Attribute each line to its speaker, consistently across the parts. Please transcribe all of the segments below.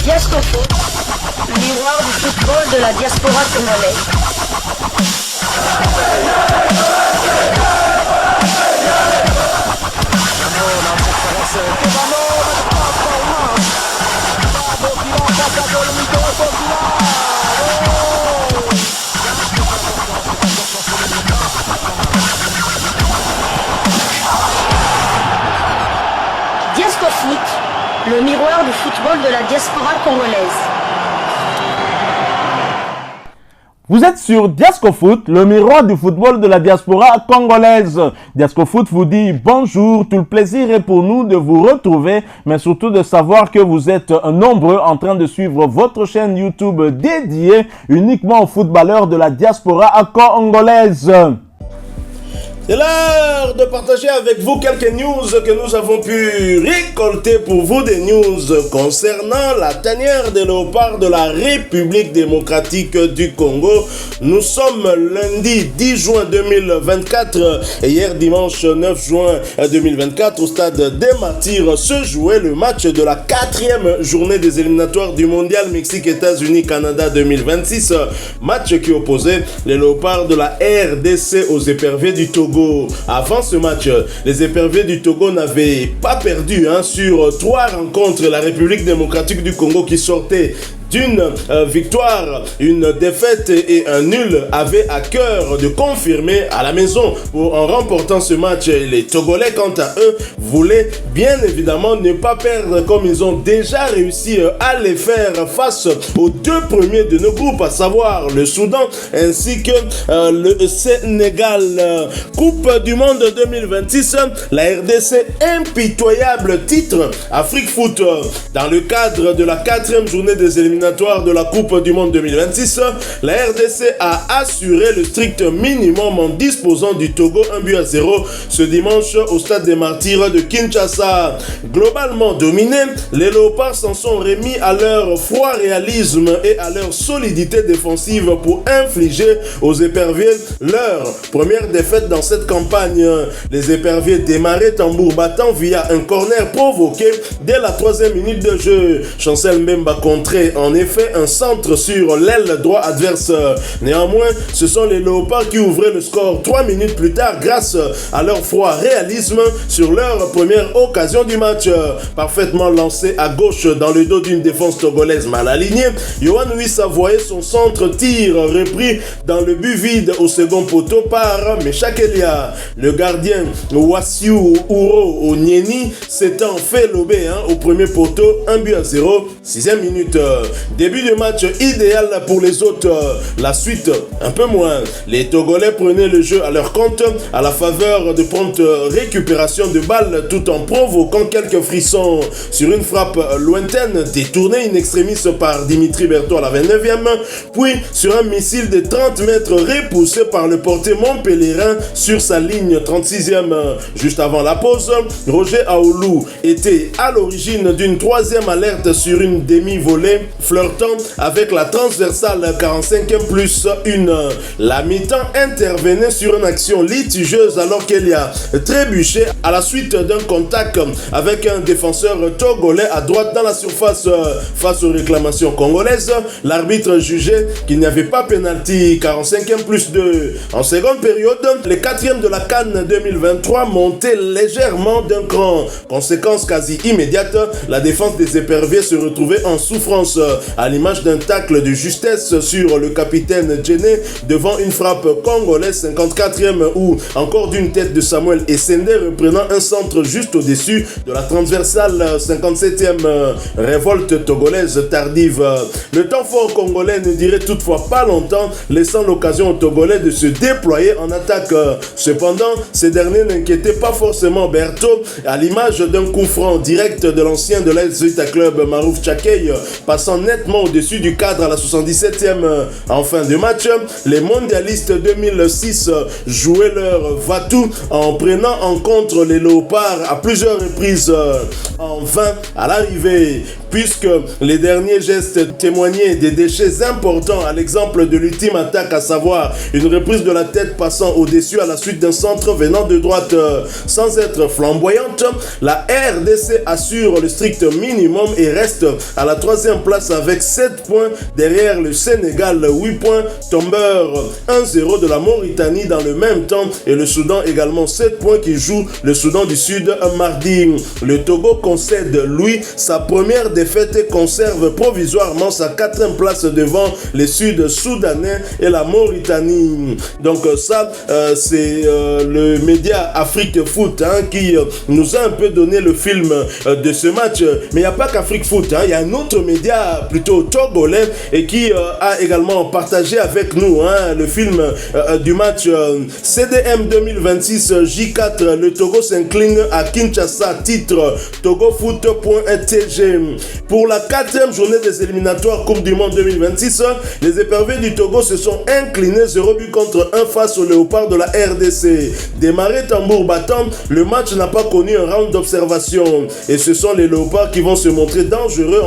Speaker 1: Diasco Foot, le miroir du football de la diaspora congolaise. Diasco Foot, le miroir du football de la diaspora congolaise.
Speaker 2: Vous êtes sur Diasco Foot, le miroir du football de la diaspora congolaise. Diasco Foot vous dit bonjour, tout le plaisir est pour nous de vous retrouver, mais surtout de savoir que vous êtes nombreux en train de suivre votre chaîne YouTube dédiée uniquement aux footballeurs de la diaspora congolaise.
Speaker 3: C'est l'heure de partager avec vous quelques news que nous avons pu récolter pour vous, des news concernant la tanière des léopards de la République démocratique du Congo. Nous sommes lundi 10 juin 2024 et hier dimanche 9 juin 2024 au stade des Martyrs se jouait le match de la 4e journée des éliminatoires du mondial Mexique-États-Unis-Canada 2026. Match qui opposait les léopards de la RDC aux éperviers du Togo. Avant ce match, les éperviers du Togo n'avaient pas perdu sur 3 rencontres. La République démocratique du Congo, qui sortait d'une victoire, une défaite et un nul, avait à cœur de confirmer à la maison en remportant ce match. Les Togolais, quant à eux, voulaient bien évidemment ne pas perdre, comme ils ont déjà réussi à les faire face aux 2 premiers de nos groupes, à savoir le Soudan ainsi que le Sénégal. Coupe du monde 2026, la RDC impitoyable titre Afrique Foot. Dans le cadre de la 4e journée des éliminatoires de la Coupe du Monde 2026, la RDC a assuré le strict minimum en disposant du Togo 1-0 ce dimanche au stade des Martyrs de Kinshasa. Globalement dominés, les léopards s'en sont remis à leur froid réalisme et à leur solidité défensive pour infliger aux éperviers leur première défaite dans cette campagne. Les éperviers démarraient tambour battant via un corner provoqué dès la 3e minute de jeu. Chancel Mbemba contrait en effet un centre sur l'aile droit adverse. Néanmoins, ce sont les léopards qui ouvraient le score 3 minutes plus tard grâce à leur froid réalisme sur leur première occasion du match. Parfaitement lancé à gauche dans le dos d'une défense togolaise mal alignée, Yohan Wissa voyait son centre-tir repris dans le but vide au second poteau par Meshak Elia. Le gardien Wassiou Ouro Onyeni s'étant fait lober au premier poteau, 1-0, 6e minute. Début de match idéal pour les autres. La suite, un peu moins. Les Togolais prenaient le jeu à leur compte à la faveur de promptes récupérations de balles tout en provoquant quelques frissons sur une frappe lointaine détournée in extremis par Dimitri Berthaud à la 29e, puis sur un missile de 30 mètres repoussé par le portier montpelliérain sur sa ligne 36e. Juste avant la pause, Roger Aoulou était à l'origine d'une 3e alerte sur une demi-volée flirtant avec la transversale 45e plus 1. La mi-temps intervenait sur une action litigieuse alors qu'il y a trébuché à la suite d'un contact avec un défenseur togolais à droite dans la surface. Face aux réclamations congolaises, l'arbitre jugeait qu'il n'y avait pas pénalty, 45e plus 2. En seconde période, les 4e de la CAN 2023 montaient légèrement d'un cran. Conséquence quasi immédiate, la défense des éperviers se retrouvait en souffrance, à l'image d'un tacle de justesse sur le capitaine Djené devant une frappe congolaise 54e ou encore d'une tête de Samuel Essende reprenant un centre juste au-dessus de la transversale 57e. Révolte togolaise tardive. Le temps fort congolais ne dirait toutefois pas longtemps, laissant l'occasion aux Togolais de se déployer en attaque. Cependant, ces derniers n'inquiétaient pas forcément Berthaud, à l'image d'un coup franc direct de l'ancien de l'AS Vita Club Marouf Tchakey, passant nettement au-dessus du cadre à la 77e. En fin de match, les mondialistes 2006 jouaient leur va-tout en prenant en compte les léopards à plusieurs reprises. En vain à l'arrivée. puisque les derniers gestes témoignaient des déchets importants, à l'exemple de l'ultime attaque, à savoir une reprise de la tête passant au-dessus à la suite d'un centre venant de droite sans être flamboyante. La RDC assure le strict minimum et reste à la 3e place avec 7 points derrière le Sénégal, 8 points, tombeur 1-0 de la Mauritanie dans le même temps, et le Soudan également 7 points qui joue le Soudan du Sud un mardi. Le Togo concède, lui, sa première défaite et conserve provisoirement sa 4e place devant les Sud-Soudanais et la Mauritanie. Donc ça, c'est le média Afrique Foot qui nous a un peu donné le film de ce match. Mais il n'y a pas qu'Afrique Foot, il y a un autre média plutôt togolais et qui a également partagé avec nous le film du match CDM 2026 J4. Le Togo s'incline à Kinshasa, titre togofoot.tg. Pour la 4e journée des éliminatoires Coupe du Monde 2026, les éperviers du Togo se sont inclinés 0 but contre 1 face aux léopards de la RDC. Démarré tambour battant, le match n'a pas connu un round d'observation et ce sont les léopards qui vont se montrer dangereux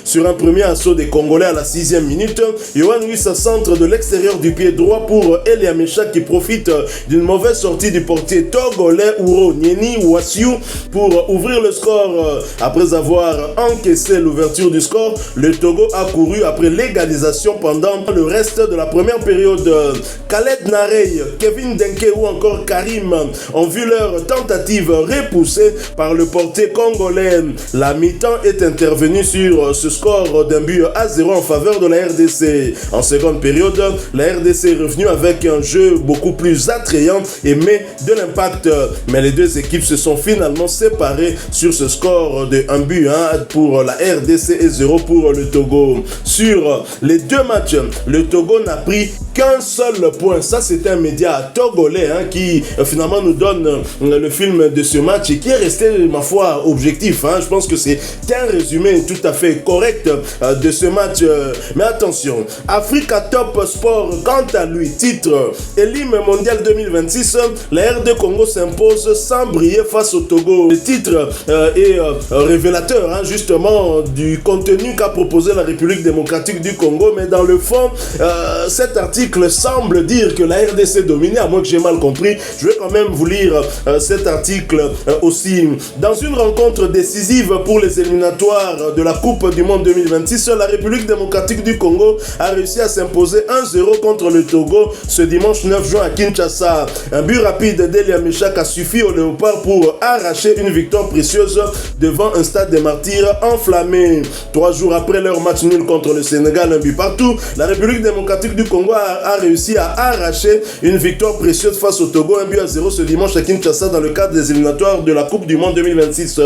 Speaker 3: sur un premier assaut des Congolais à la 6e minute. Yohan Wissa centre de l'extérieur du pied droit pour Elia Mecha qui profite d'une mauvaise sortie du portier togolais Ouro Nieni Wassiou pour ouvrir le score. Après avoir encaissé l'ouverture du score, le Togo a couru après l'égalisation pendant le reste de la première période. Khaled Narey, Kevin Denke ou encore Karim ont vu leur tentative repoussée par le portier congolais. La mi-temps est intervenue sur ce score d'un but à 0 en faveur de la RDC. En seconde période, la RDC est revenue avec un jeu beaucoup plus attrayant et met de l'impact. Mais les deux équipes se sont finalement séparées sur ce score de 1 but pour la RDC et 0 pour le Togo. Sur les deux matchs, le Togo n'a pris qu'un seul point. Ça, c'est un média togolais qui finalement nous donne le film de ce match et qui est resté, ma foi, objectif. Je pense que c'est un résumé tout à fait correct de ce match. Mais attention, Africa Top Sport, quant à lui, titre Elim Mondial 2026, la RD Congo s'impose sans briller face au Togo. Le titre est révélateur justement du contenu qu'a proposé la République démocratique du Congo, mais dans le fond, cet article semble dire que la RDC dominait, à moins que j'ai mal compris. Je vais quand même vous lire cet article aussi. Dans une rencontre décisive pour les éliminatoires de la Coupe du Monde 2026, la République démocratique du Congo a réussi à s'imposer 1-0 contre le Togo ce dimanche 9 juin à Kinshasa. Un but rapide d'Elia Meshak a suffi aux Léopards pour arracher une victoire précieuse devant un stade des martyrs enflammé. 3 jours après leur match nul contre le Sénégal, un but partout, la République démocratique du Congo a réussi à arracher une victoire précieuse face au Togo, 1 but à 0 ce dimanche à Kinshasa dans le cadre des éliminatoires de la Coupe du Monde 2026.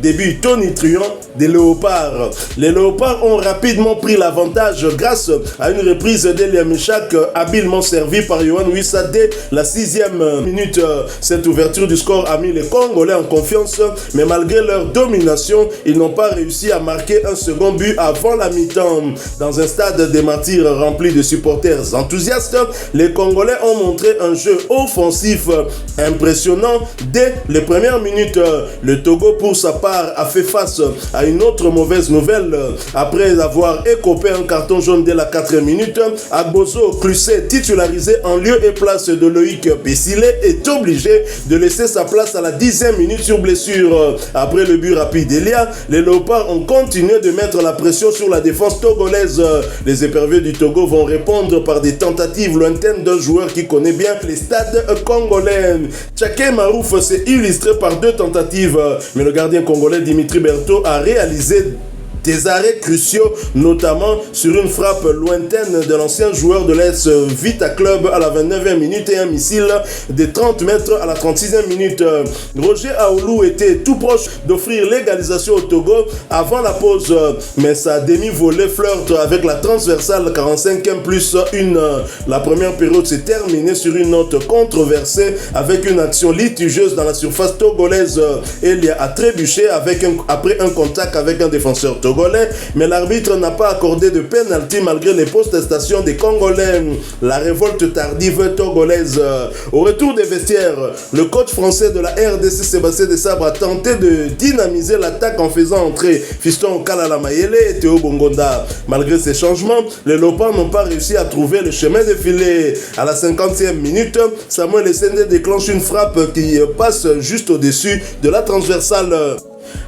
Speaker 3: Début tonitruant des Léopards. Les Léopards ont rapidement pris l'avantage grâce à une reprise d'Elia Meshak habilement servie par Yohan Wissa dès la 6e minute. Cette ouverture du score a mis les Congolais en confiance, mais malgré leur domination, ils n'ont pas réussi à marquer un second but avant la mi-temps. Dans un stade des martyrs rempli de supporters enthousiastes, les Congolais ont montré un jeu offensif impressionnant dès les premières minutes. Le Togo, pour sa part, a fait face à une autre mauvaise nouvelle. Après avoir écopé un carton jaune dès la 4e minute, Agbozo Clusset, titularisé en lieu et place de Loïc Pessilé, est obligé de laisser sa place à la 10e minute sur blessure. Après le but rapide d'Elia, les Léopards ont continué de mettre la pression sur la défense togolaise. Les éperviers du Togo vont répondre par des tentatives lointaines d'un joueur qui connaît bien les stades congolais. Tchaké Marouf s'est illustré par 2 tentatives, mais le gardien congolais Dimitri Berthaud a réalisé des arrêts cruciaux, notamment sur une frappe lointaine de l'ancien joueur de l'AS Vita Club à la 29e minute et un missile de 30 mètres à la 36e minute. Roger Aoulou était tout proche d'offrir l'égalisation au Togo avant la pause, mais sa demi-volée flirte avec la transversale 45e plus 1. La première période s'est terminée sur une note controversée avec une action litigieuse dans la surface togolaise. Elia a trébuché après un contact avec un défenseur togolais. Togolais, mais l'arbitre n'a pas accordé de pénalty malgré les protestations des Congolais. La révolte tardive togolaise. Au retour des vestiaires, le coach français de la RDC, Sébastien Desabre, a tenté de dynamiser l'attaque en faisant entrer Fiston Kalala Mayele et Théo Bongonda. Malgré ces changements, les Lopins n'ont pas réussi à trouver le chemin de filet. À la 50e minute, Samuel Essende déclenche une frappe qui passe juste au-dessus de la transversale.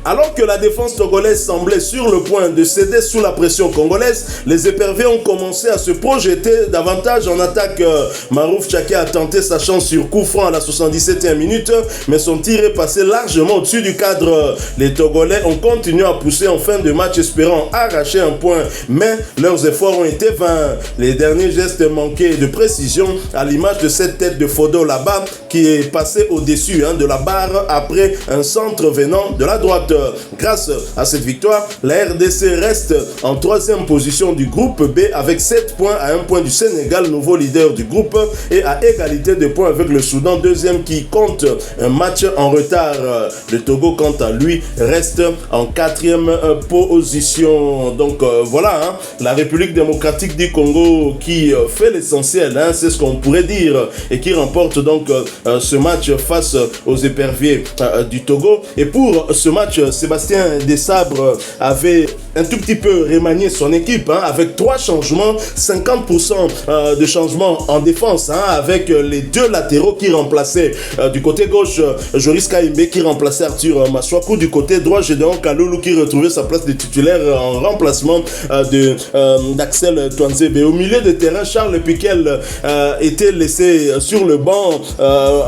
Speaker 3: Alors que la défense togolaise semblait sur le point de céder sous la pression congolaise, les éperviers ont commencé à se projeter davantage en attaque. Marouf Tchaké a tenté sa chance sur coup franc à la 77e minute, mais son tir est passé largement au-dessus du cadre. Les Togolais ont continué à pousser en fin de match espérant arracher un point, mais leurs efforts ont été vains. Les derniers gestes manquaient de précision à l'image de cette tête de Fodo là-bas qui est passée au-dessus de la barre après un centre venant de la droite. Grâce à cette victoire, la RDC reste en 3e position du groupe B avec 7 points à 1 point du Sénégal, nouveau leader du groupe, et à égalité de points avec le Soudan, 2e qui compte un match en retard. Le Togo, quant à lui, reste en 4e position. Donc voilà, la République démocratique du Congo qui fait l'essentiel, c'est ce qu'on pourrait dire, et qui remporte donc ce match face aux éperviers du Togo. Et pour ce match, Sébastien Desabre avait un tout petit peu remanié son équipe avec 3 changements, 50% de changements en défense avec les 2 latéraux qui remplaçaient du côté gauche Joris Kaimbe qui remplaçait Arthur Maswaku, du côté droit Gédéon Kaloulou qui retrouvait sa place de titulaire en remplacement d'Axel Touanzebe. Au milieu de terrain, Charles Piquel était laissé sur le banc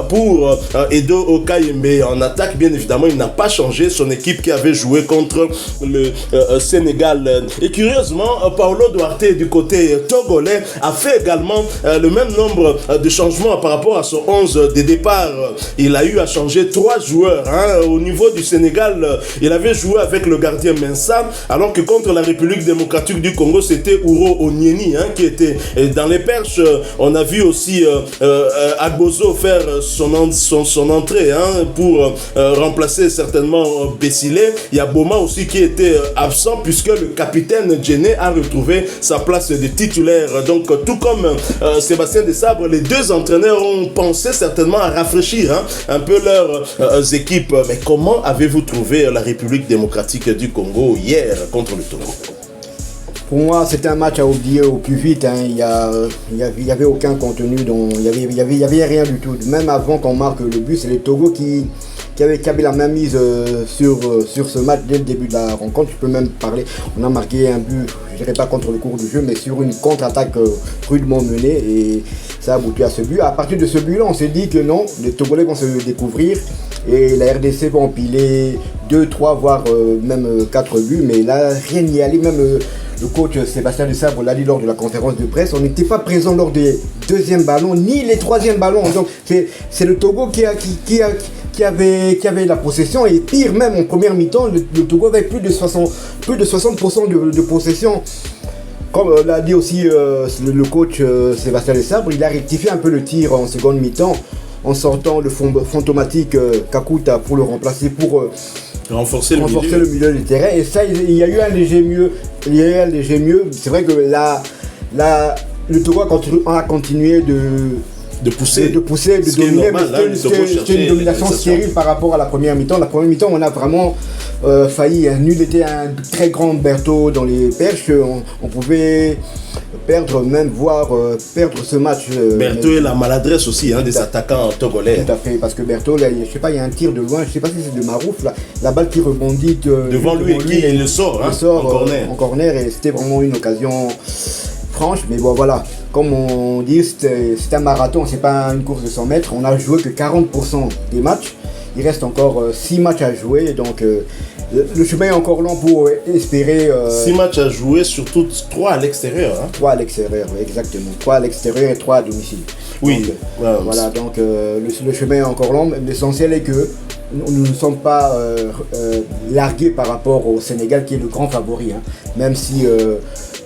Speaker 3: pour Edo Okayembe. En attaque, bien évidemment, il n'a pas changé son équipe qui avait joué contre le Sénégal. Et curieusement, Paulo Duarte du côté togolais a fait également le même nombre de changements par rapport à son 11 de départ. Il a eu à changer 3 joueurs. Au niveau du Sénégal, il avait joué avec le gardien Mensah, alors que contre la République démocratique du Congo, c'était Ouro Onyeni qui était dans les perches. On a vu aussi Agbozo faire son entrée pour remplacer certainement Bessilé. Il y a Boma aussi qui était absent puisque le capitaine Djené a retrouvé sa place de titulaire. Donc tout comme Sébastien Desabre, les 2 entraîneurs ont pensé certainement à rafraîchir un peu leurs équipes. Mais comment avez-vous trouvé la République démocratique du Congo hier contre le Togo?
Speaker 4: Pour moi, c'était un match à oublier au plus vite. Il y avait aucun contenu, il y avait rien du tout. Même avant qu'on marque le but, c'est les Togo qui avait la main mise sur ce match dès le début de la rencontre. Tu peux même parler, on a marqué un but, je dirais pas contre le cours du jeu, mais sur une contre-attaque rudement menée, et ça a abouti à ce but. À partir de ce but-là, on s'est dit que non, les Togolais vont se découvrir et la RDC va empiler 2, 3, voire même 4 buts, mais là, rien n'y allait. Même le coach Sébastien Desabre l'a dit lors de la conférence de presse, on n'était pas présent lors des 2e ballons ni les 3e ballons. Donc c'est le Togo qui avait la possession, et pire même en première mi-temps, le Togo avait plus de 60% de possession. Comme l'a dit aussi le coach Sébastien Desabre, il a rectifié un peu le tir en seconde mi-temps en sortant le fantomatique Kakuta pour le remplacer, pour renforcer le milieu du terrain. Et ça, il y a eu un léger mieux. C'est vrai que là, le Togo a continué de pousser, de dominer, mais c'était une domination stérile par rapport à la première mi-temps. La première mi-temps, on a vraiment failli. Nul était un très grand Berthaud dans les perches. On pouvait perdre, même voire perdre ce match.
Speaker 3: Berthaud et la maladresse aussi des attaquants togolais.
Speaker 4: Tout à fait, parce que Berthaud, là, je sais pas, il y a un tir de loin, je sais pas si c'est de Marouf, la balle qui rebondit
Speaker 3: devant lui, et il le sort,
Speaker 4: en corner, et c'était vraiment une occasion franche. Mais bon, voilà, comme on dit, c'est un marathon, c'est pas une course de 100 mètres. On a joué que 40% des matchs. Il reste encore 6 matchs à jouer, donc le chemin est encore long pour espérer...
Speaker 3: 6 matchs à jouer, surtout 3 à l'extérieur.
Speaker 4: 3 à l'extérieur, exactement. 3 à l'extérieur et 3 à domicile.
Speaker 3: Oui.
Speaker 4: Donc, voilà, donc le chemin est encore long. L'essentiel est que nous ne sommes pas largués par rapport au Sénégal qui est le grand favori. Même si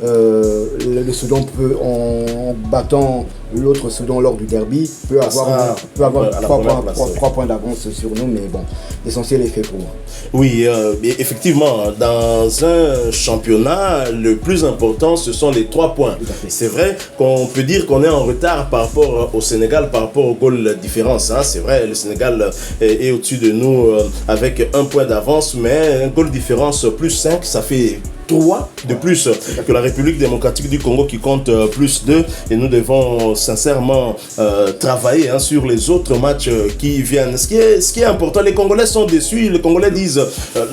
Speaker 4: le Soudan peut, en battant l'autre Soudan lors du derby, peut avoir 3 points d'avance sur nous, mais bon, l'essentiel est fait pour moi.
Speaker 3: Oui, effectivement, dans un championnat, le plus important, ce sont les 3 points. C'est vrai qu'on peut dire qu'on est en retard par rapport au Sénégal, par rapport au goal différence. Hein. C'est vrai, le Sénégal est au-dessus de nous avec 1 point d'avance, mais un goal différence plus 5, ça fait 3 de plus que la République démocratique du Congo qui compte plus 2, et nous devons sincèrement travailler sur les autres matchs qui viennent. Ce qui est important, les Congolais sont déçus, les Congolais disent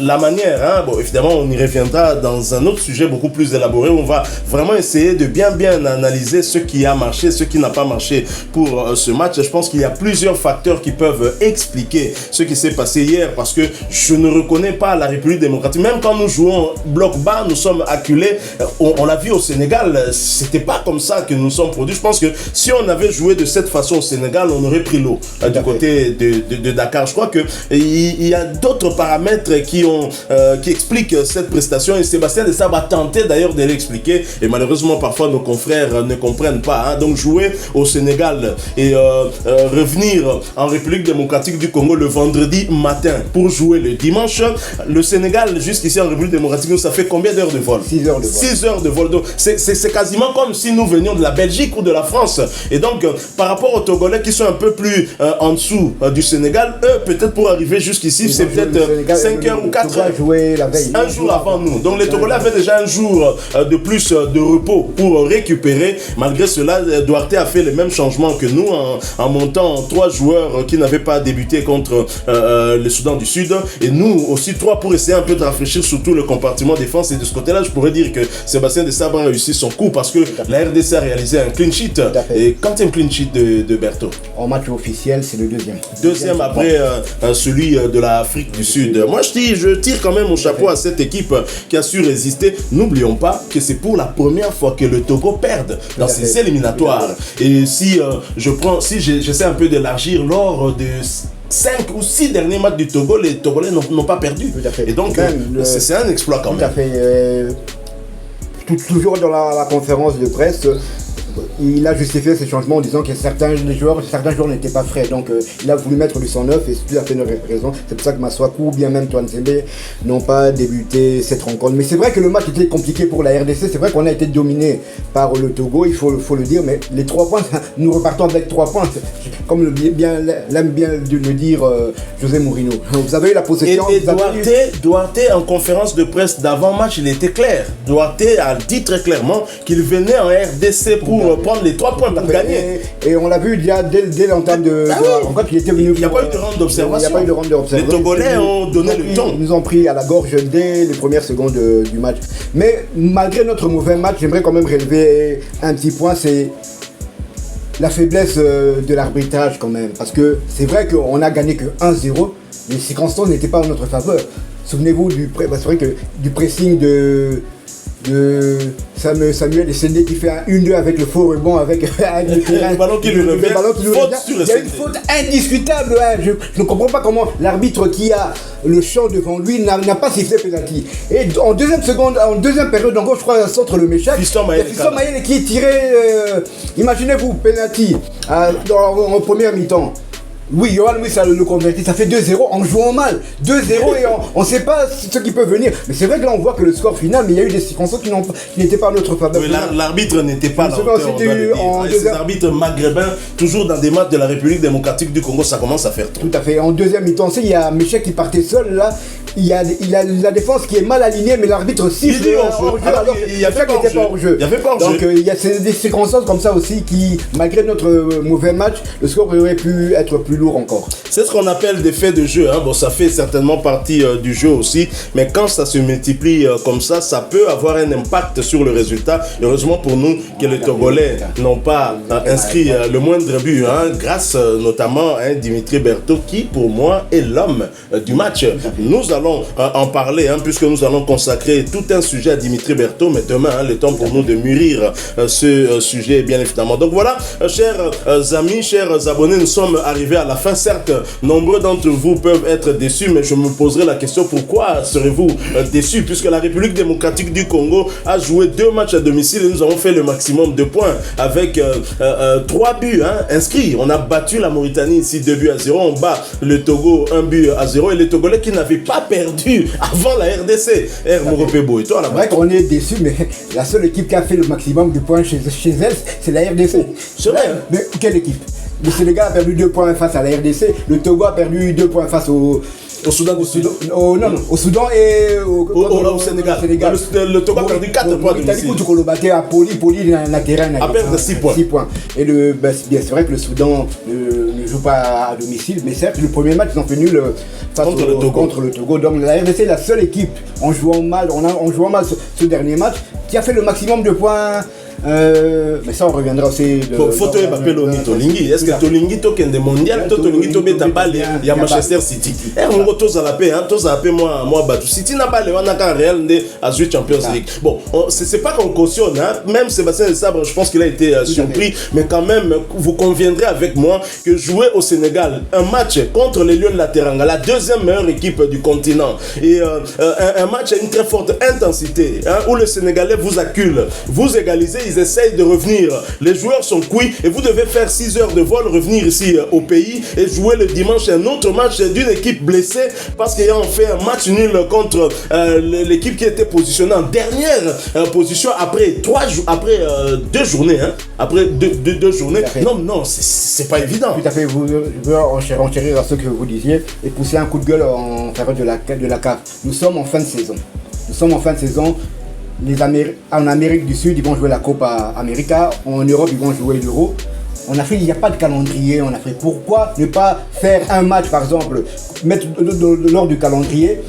Speaker 3: la manière, hein, bon, évidemment on y reviendra dans un autre sujet beaucoup plus élaboré où on va vraiment essayer de bien analyser ce qui a marché, ce qui n'a pas marché pour ce match. Je pense qu'il y a plusieurs facteurs qui peuvent expliquer ce qui s'est passé hier, parce que je ne reconnais pas la République démocratique, même quand nous jouons bloc bas, nous sommes acculés. On l'a vu au Sénégal, c'était pas comme ça que nous sommes produits. Je pense que si on avait joué de cette façon au Sénégal, on aurait pris l'eau du côté de Dakar. Je crois que il y a d'autres paramètres qui expliquent cette prestation, et Sébastien Desabre a tenté d'ailleurs de l'expliquer, et malheureusement parfois nos confrères ne comprennent pas. Donc jouer au Sénégal et revenir en République démocratique du Congo le vendredi matin pour jouer le dimanche. Le Sénégal jusqu'ici en République démocratique, ça fait combien d'heures de vol?
Speaker 4: 6 heures de vol.
Speaker 3: 6 heures de vol. Donc, c'est quasiment comme si nous venions de la Belgique ou de la France. Et donc, par rapport aux Togolais qui sont un peu plus en dessous du Sénégal, eux, peut-être pour arriver jusqu'ici, c'est peut-être 5 heures ou 4 heures.
Speaker 4: Jouer la veille.
Speaker 3: Un jour avant nous. Donc, les Togolais avaient déjà un jour de plus de repos pour récupérer. Malgré cela, Duarte a fait les mêmes changements que nous en montant 3 joueurs qui n'avaient pas débuté contre le Soudan du Sud. Et nous aussi 3 pour essayer un peu de rafraîchir surtout le compartiment défense. Et de ce côté-là, je pourrais dire que Sébastien Desabre a réussi son coup parce que la RDC a réalisé un clean sheet. Et quantième clean sheet de Berthaud?
Speaker 4: En match officiel, c'est le deuxième.
Speaker 3: Deuxième après celui de l'Afrique du Sud. Moi, je tire quand même mon chapeau à cette équipe qui a su résister. N'oublions pas que c'est pour la première fois que le Togo perd dans ses éliminatoires. Et si j'essaie un peu d'élargir lors de 5 ou 6 derniers matchs du Togo, les Togolais n'ont pas perdu. Et donc, c'est un exploit quand même.
Speaker 4: Tout à fait. Toujours dans la conférence de presse, il a justifié ces changements en disant que certains joueurs n'étaient pas frais. Donc il a voulu mettre du sang neuf, et c'est tout à fait une raison. C'est pour ça que Maswaku ou bien même Twanzebe n'ont pas débuté cette rencontre. Mais c'est vrai que le match était compliqué pour la RDC. C'est vrai qu'on a été dominé par le Togo, il faut le dire. Mais les 3 points, nous repartons avec 3 points. Comme l'aime bien de le dire José Mourinho. Vous avez eu la possession.
Speaker 3: Et Duarte, en conférence de presse d'avant-match, il était clair. Duarte a dit très clairement qu'il venait en RDC pour prendre les 3 points pour gagner.
Speaker 4: Et on l'a vu déjà dès l'entame de la rencontre, il était venu.
Speaker 3: Il n'y a pas eu de ronde d'observation. Les Togolais ont donné le ton.
Speaker 4: Ils nous ont pris à la gorge dès les premières secondes du match. Mais malgré notre mauvais match, j'aimerais quand même relever un petit point, c'est la faiblesse de l'arbitrage quand même. Parce que c'est vrai qu'on a gagné que 1-0, les circonstances n'étaient pas en notre faveur. Souvenez-vous c'est vrai que du pressing de Samuel Essendé qui fait un 1-2 avec le faux rebond avec
Speaker 3: le ballon qui lui revient.
Speaker 4: Il y a une faute indiscutable. Je ne comprends pas comment l'arbitre qui a le champ devant lui n'a pas sifflé penalty. Et en deuxième période, en gauche, je crois, centre le Méchac.
Speaker 3: Fiston
Speaker 4: Mayele qui est tiré. Imaginez-vous, penalty en première mi-temps. Oui, Johan Louis a le converti, ça fait 2-0 en jouant mal. 2-0 et on ne sait pas ce qui peut venir. Mais c'est vrai que là on voit que le score final, mais il y a eu des circonstances qui n'étaient pas à notre faveur.
Speaker 3: L'arbitre n'était pas à la hauteur. Ces arbitres maghrébins, toujours dans des matchs de la République démocratique du Congo, ça commence à faire trop.
Speaker 4: Tout à fait. En deuxième mi-temps, il y a Michel qui partait seul là. Il y a la défense qui est mal alignée, mais l'arbitre siffle alors
Speaker 3: il n'y avait pas hors-jeu.
Speaker 4: Donc il y a des circonstances comme ça aussi qui, malgré notre mauvais match, le score aurait pu être plus lourd encore.
Speaker 3: C'est ce qu'on appelle des faits de jeu. Bon, ça fait certainement partie du jeu aussi, mais quand ça se multiplie comme ça, ça peut avoir un impact sur le résultat. Heureusement pour nous que les Togolais n'ont pas inscrit le moindre but, grâce notamment à Dimitri Berthaud qui, pour moi, est l'homme du match. Nous allons en parler, puisque nous allons consacrer tout un sujet à Dimitri Berthaud, mais demain, le temps pour nous de mûrir ce sujet, bien évidemment. Donc voilà, chers amis, chers abonnés, nous sommes arrivés à la fin. Certes, nombreux d'entre vous peuvent être déçus, mais je me poserai la question, pourquoi serez-vous déçus, puisque la République démocratique du Congo a joué 2 matchs à domicile et nous avons fait le maximum de points avec 3 buts inscrits. On a battu la Mauritanie ici 2-0, on bat le Togo 1-0 et les Togolais qui n'avaient pas perdu avant la RDC. Moropebo, et toi là-bas?
Speaker 4: C'est vrai qu'on est déçus, mais la seule équipe qui a fait le maximum de points chez elle, c'est la RDC.
Speaker 3: C'est vrai.
Speaker 4: Mais quelle équipe? Le Sénégal a perdu 2 points face à la RDC, le Togo a perdu 2 points face au
Speaker 3: Soudan du Sud.
Speaker 4: Au Soudan et
Speaker 3: au Sénégal. Le Togo a perdu 4 points de domicile.
Speaker 4: Du coup, le battait à Poli dans la terrain.
Speaker 3: À perdre 6 points.
Speaker 4: 6 points. Et c'est vrai que le Soudan ne joue pas à domicile, mais certes, le premier match, ils ont fait nul contre le Togo. Donc la RDC est la seule équipe, en jouant mal ce dernier match, qui a fait le maximum de points. Mais ça on reviendra aussi
Speaker 3: photo Peloni Tolingi. Est-ce que Tolingi token de mondial Tolingi to beta balle ya Manchester City on toza la paix moi batu City n'a pas le wana kan Real de Azur Champions League. Bon, c'est pas qu'on cautionne même Sébastien Desabre, je pense qu'il a été surpris, mais quand même vous conviendrez avec moi que jouer au Sénégal un match contre les Lions de la Teranga, la deuxième meilleure équipe du continent, et un match à une très forte intensité où le Sénégalais vous accule, vous égalisez, ils essayent de revenir, les joueurs sont cuits et vous devez faire 6 heures de vol, revenir ici au pays et jouer le dimanche un autre match d'une équipe blessée parce qu'ils ont fait un match nul contre l'équipe qui était positionnée en dernière position après 2 journées. Après deux journées. Non, c'est pas évident.
Speaker 4: Tout à fait, je veux enchérir à ce que vous disiez et pousser un coup de gueule en faveur de la CAF. Nous sommes en fin de saison. En Amérique du Sud, ils vont jouer la Copa América. En Europe, ils vont jouer l'Euro. En Afrique, il n'y a pas de calendrier en Afrique. Pourquoi ne pas faire un match, par exemple, mettre lors du calendrier?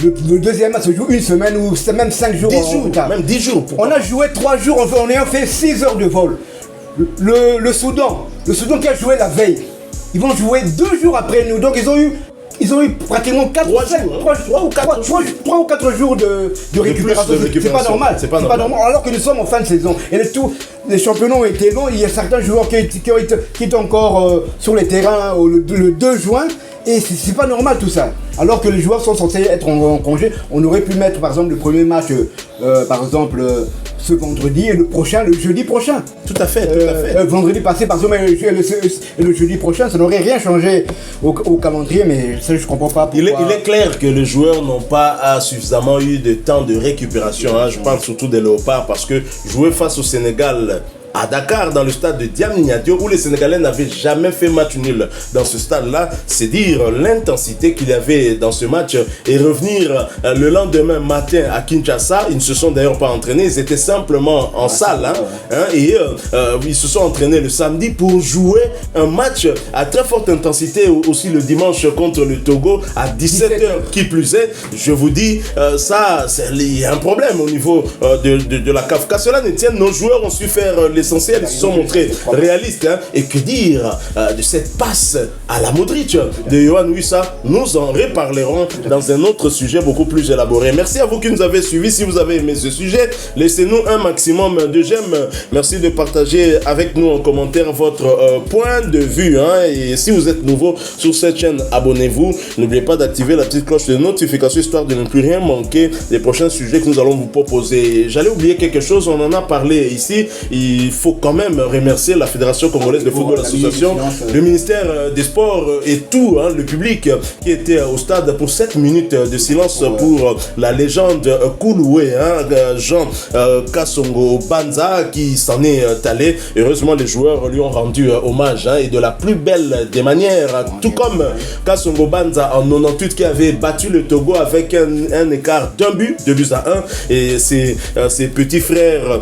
Speaker 4: Le deuxième match se joue une semaine ou même 5 jours.
Speaker 3: 10 jours.
Speaker 4: On a joué 3 jours, on a fait 6 heures de vol. Le Soudan qui a joué la veille, ils vont jouer 2 jours après nous. Donc ils ont eu pratiquement 3 ou 4 jours de récupération. C'est pas normal. C'est pas normal. Alors que nous sommes en fin de saison. Et les championnats ont été longs. Il y a certains joueurs qui étaient encore sur les terrains le 2 juin. Et c'est pas normal tout ça. Alors que les joueurs sont censés être en congé, on aurait pu mettre par exemple le premier match, ce vendredi et le jeudi prochain.
Speaker 3: Tout à fait.
Speaker 4: Vendredi passé par exemple et le jeudi prochain, ça n'aurait rien changé au calendrier, mais ça je comprends pas pourquoi.
Speaker 3: Il est clair que les joueurs n'ont pas suffisamment eu de temps de récupération. Je parle surtout des Léopards parce que jouer face au Sénégal à Dakar, dans le stade de Diamniadio, où les Sénégalais n'avaient jamais fait match nul dans ce stade-là, c'est dire l'intensité qu'il y avait dans ce match. Et revenir le lendemain matin à Kinshasa, ils ne se sont d'ailleurs pas entraînés, ils étaient simplement en salle. Et ils se sont entraînés le samedi pour jouer un match à très forte intensité aussi le dimanche contre le Togo à 17h. Qui plus est, je vous dis, il y a un problème au niveau de la CAF. Qu'à cela ne tienne, nos joueurs ont su faire l'essentiel, ils se sont montrés réalistes. Et que dire de cette passe à la Modric de Yohan Wissa? Nous en reparlerons dans un autre sujet beaucoup plus élaboré. Merci à vous qui nous avez suivis. Si vous avez aimé ce sujet, laissez-nous un maximum de j'aime. Merci de partager avec nous en commentaire votre point de vue. Et si vous êtes nouveau sur cette chaîne, abonnez-vous. N'oubliez pas d'activer la petite cloche de notification histoire de ne plus rien manquer des prochains sujets que nous allons vous proposer. J'allais oublier quelque chose, on en a parlé ici. Il faut quand même remercier la Fédération Congolaise de Football Association, le ministère des Sports et tout le public qui était au stade pour 7 minutes de silence pour la légende Kouloué, Jean Kasongo Banza qui s'en est allé. Heureusement, les joueurs lui ont rendu hommage et de la plus belle des manières, tout comme Kasongo Banza en 98 qui avait battu le Togo avec un écart d'un but, 2-1, et ses petits frères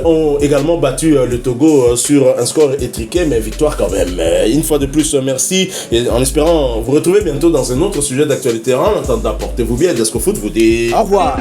Speaker 3: ont également battu le Togo sur un score étriqué, mais victoire quand même. Une fois de plus, merci, et en espérant vous retrouver bientôt dans un autre sujet d'actualité. En attendant, portez-vous bien. Diasco Foot vous dit
Speaker 4: au revoir.